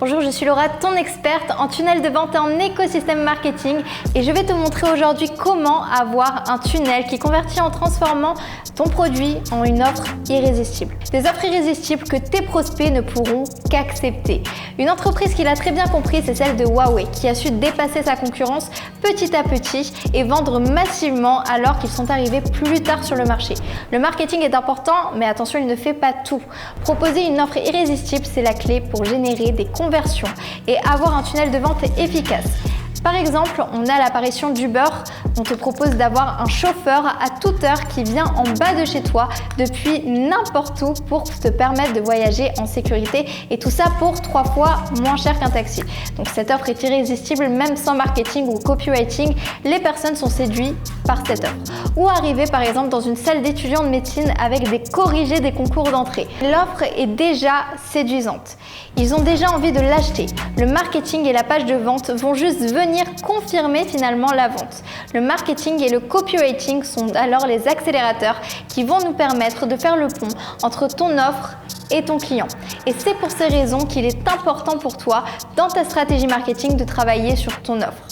Bonjour, je suis Laura, ton experte en tunnel de vente et en écosystème marketing et je vais te montrer aujourd'hui comment avoir un tunnel qui convertit en transformant ton produit en une offre irrésistible. Des offres irrésistibles que tes prospects ne pourront qu'accepter. Une entreprise qui l'a très bien compris, c'est celle de Huawei, qui a su dépasser sa concurrence petit à petit et vendre massivement alors qu'ils sont arrivés plus tard sur le marché. Le marketing est important, mais attention, il ne fait pas tout. Proposer une offre irrésistible, c'est la clé pour générer des conversions et avoir un tunnel de vente efficace. Par exemple, on a l'apparition d'Uber. On te propose d'avoir un chauffeur à toute heure qui vient en bas de chez toi depuis n'importe où pour te permettre de voyager en sécurité et tout ça pour 3 fois moins cher qu'un taxi. Donc cette offre est irrésistible même sans marketing ou copywriting. Les personnes sont séduites par cette offre. Ou arriver par exemple dans une salle d'étudiants de médecine avec des corrigés des concours d'entrée. L'offre est déjà séduisante. Ils ont déjà envie de l'acheter. Le marketing et la page de vente vont juste venir confirmer finalement la vente. Le marketing et le copywriting sont alors les accélérateurs qui vont nous permettre de faire le pont entre ton offre et ton client. Et c'est pour ces raisons qu'il est important pour toi dans ta stratégie marketing de travailler sur ton offre.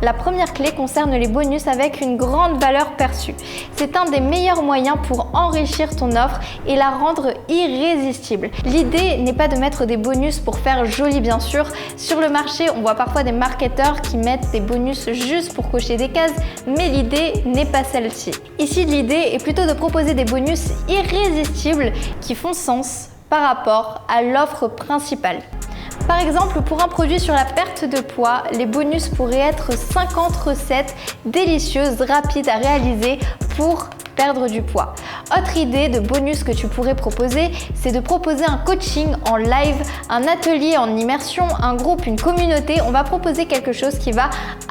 La première clé concerne les bonus avec une grande valeur perçue. C'est un des meilleurs moyens pour enrichir ton offre et la rendre irrésistible. L'idée n'est pas de mettre des bonus pour faire joli bien sûr. Sur le marché, on voit parfois des marketeurs qui mettent des bonus juste pour cocher des cases, mais l'idée n'est pas celle-ci. Ici, l'idée est plutôt de proposer des bonus irrésistibles qui font sens par rapport à l'offre principale. Par exemple, pour un produit sur la perte de poids, les bonus pourraient être 50 recettes délicieuses, rapides à réaliser pour perdre du poids. Autre idée de bonus que tu pourrais proposer, c'est de proposer un coaching en live, un atelier en immersion, un groupe, une communauté. On va proposer quelque chose qui va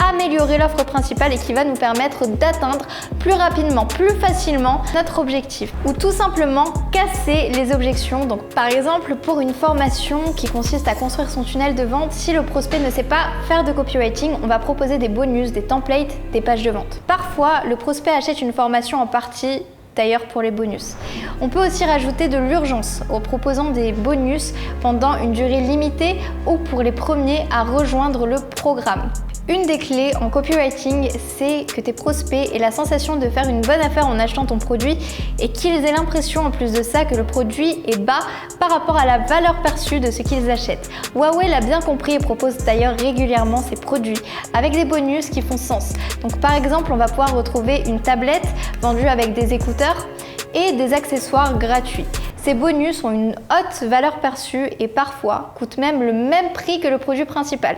améliorer l'offre principale et qui va nous permettre d'atteindre plus rapidement, plus facilement notre objectif. Ou tout simplement casser les objections. Donc par exemple, pour une formation qui consiste à construire son tunnel de vente, si le prospect ne sait pas faire de copywriting, on va proposer des bonus, des templates, des pages de vente. Parfois, le prospect achète une formation en partie d'ailleurs pour les bonus. On peut aussi rajouter de l'urgence en proposant des bonus pendant une durée limitée ou pour les premiers à rejoindre le programme. Une des clés en copywriting, c'est que tes prospects aient la sensation de faire une bonne affaire en achetant ton produit et qu'ils aient l'impression en plus de ça que le produit est bas par rapport à la valeur perçue de ce qu'ils achètent. Huawei l'a bien compris et propose d'ailleurs régulièrement ses produits avec des bonus qui font sens. Donc par exemple, on va pouvoir retrouver une tablette vendue avec des écouteurs et des accessoires gratuits. Ces bonus ont une haute valeur perçue et parfois coûtent même le même prix que le produit principal.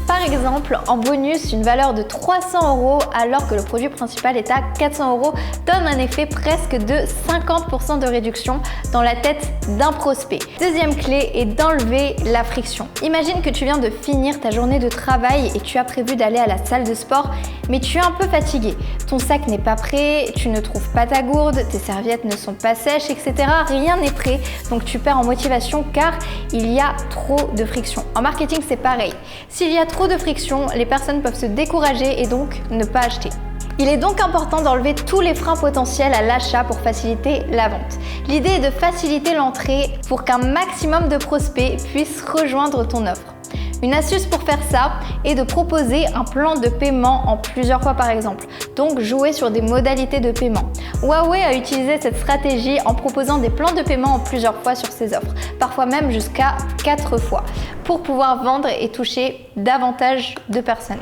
Par exemple, en bonus, une valeur de 300 € alors que le produit principal est à 400 € donne un effet presque de 50% de réduction dans la tête d'un prospect. Deuxième clé est d'enlever la friction. Imagine que tu viens de finir ta journée de travail et tu as prévu d'aller à la salle de sport, mais tu es un peu fatigué. Ton sac n'est pas prêt, tu ne trouves pas ta gourde, tes serviettes ne sont pas sèches, etc. Rien n'est prêt, donc tu perds en motivation car il y a trop de friction. En marketing, c'est pareil. S'il y a trop de friction, les personnes peuvent se décourager et donc ne pas acheter. Il est donc important d'enlever tous les freins potentiels à l'achat pour faciliter la vente. L'idée est de faciliter l'entrée pour qu'un maximum de prospects puissent rejoindre ton offre. Une astuce pour faire ça est de proposer un plan de paiement en plusieurs fois par exemple, donc jouer sur des modalités de paiement. Huawei a utilisé cette stratégie en proposant des plans de paiement en plusieurs fois sur ses offres, parfois même jusqu'à 4 fois, pour pouvoir vendre et toucher davantage de personnes.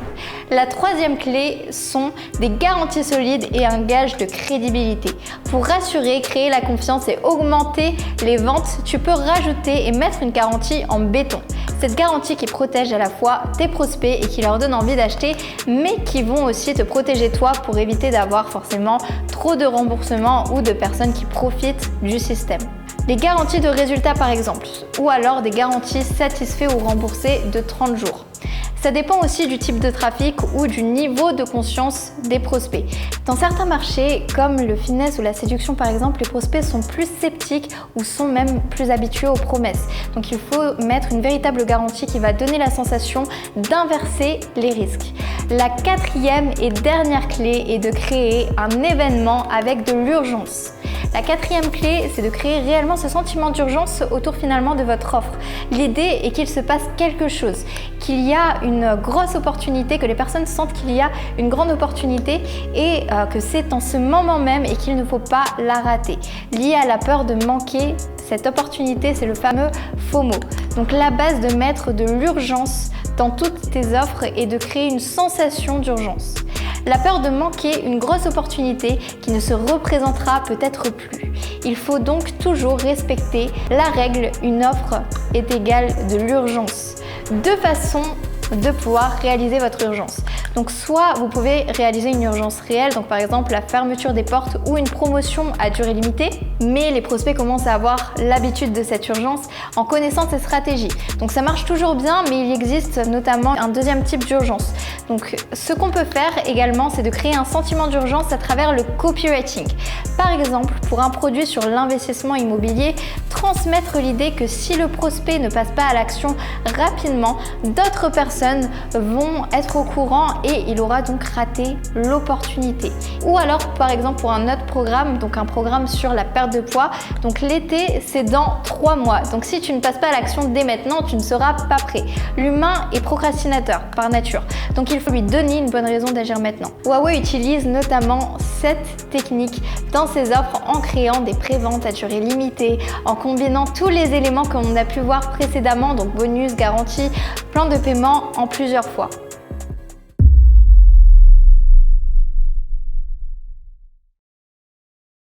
La troisième clé sont des garanties solides et un gage de crédibilité. Pour rassurer, créer la confiance et augmenter les ventes, tu peux rajouter et mettre une garantie en béton. Cette garantie qui protège à la fois tes prospects et qui leur donne envie d'acheter, mais qui vont aussi te protéger toi pour éviter d'avoir forcément trop de remboursements ou de personnes qui profitent du système. Les garanties de résultats par exemple, ou alors des garanties satisfaits ou remboursés de 30 jours. Ça dépend aussi du type de trafic ou du niveau de conscience des prospects. Dans certains marchés, comme le fitness ou la séduction par exemple, les prospects sont plus sceptiques ou sont même plus habitués aux promesses. Donc il faut mettre une véritable garantie qui va donner la sensation d'inverser les risques. La quatrième et dernière clé est de créer un événement avec de l'urgence. La quatrième clé, c'est de créer réellement ce sentiment d'urgence autour finalement de votre offre. L'idée est qu'il se passe quelque chose, qu'il y a une grosse opportunité, que les personnes sentent qu'il y a une grande opportunité et que c'est en ce moment même et qu'il ne faut pas la rater. Lié à la peur de manquer cette opportunité, c'est le fameux FOMO. Donc la base de mettre de l'urgence dans toutes tes offres et de créer une sensation d'urgence. La peur de manquer une grosse opportunité qui ne se représentera peut-être plus. Il faut donc toujours respecter la règle, une offre est égale de l'urgence. Deux façons de pouvoir réaliser votre urgence. Donc soit vous pouvez réaliser une urgence réelle, donc par exemple la fermeture des portes ou une promotion à durée limitée, mais les prospects commencent à avoir l'habitude de cette urgence en connaissant ces stratégies. Donc ça marche toujours bien, mais il existe notamment un deuxième type d'urgence. Donc ce qu'on peut faire également, c'est de créer un sentiment d'urgence à travers le copywriting. Par exemple, pour un produit sur l'investissement immobilier, transmettre l'idée que si le prospect ne passe pas à l'action rapidement, d'autres personnes vont être au courant et il aura donc raté l'opportunité. Ou alors par exemple pour un autre programme, donc un programme sur la perte de poids, donc l'été c'est dans 3 mois. Donc si tu ne passes pas à l'action dès maintenant, tu ne seras pas prêt. L'humain est procrastinateur par nature, donc il faut lui donner une bonne raison d'agir maintenant. Huawei utilise notamment cette technique dans ses offres en créant des préventes à durée limitée, en combinant tous les éléments qu'on a pu voir précédemment, donc bonus, garantie, plan de paiement en plusieurs fois.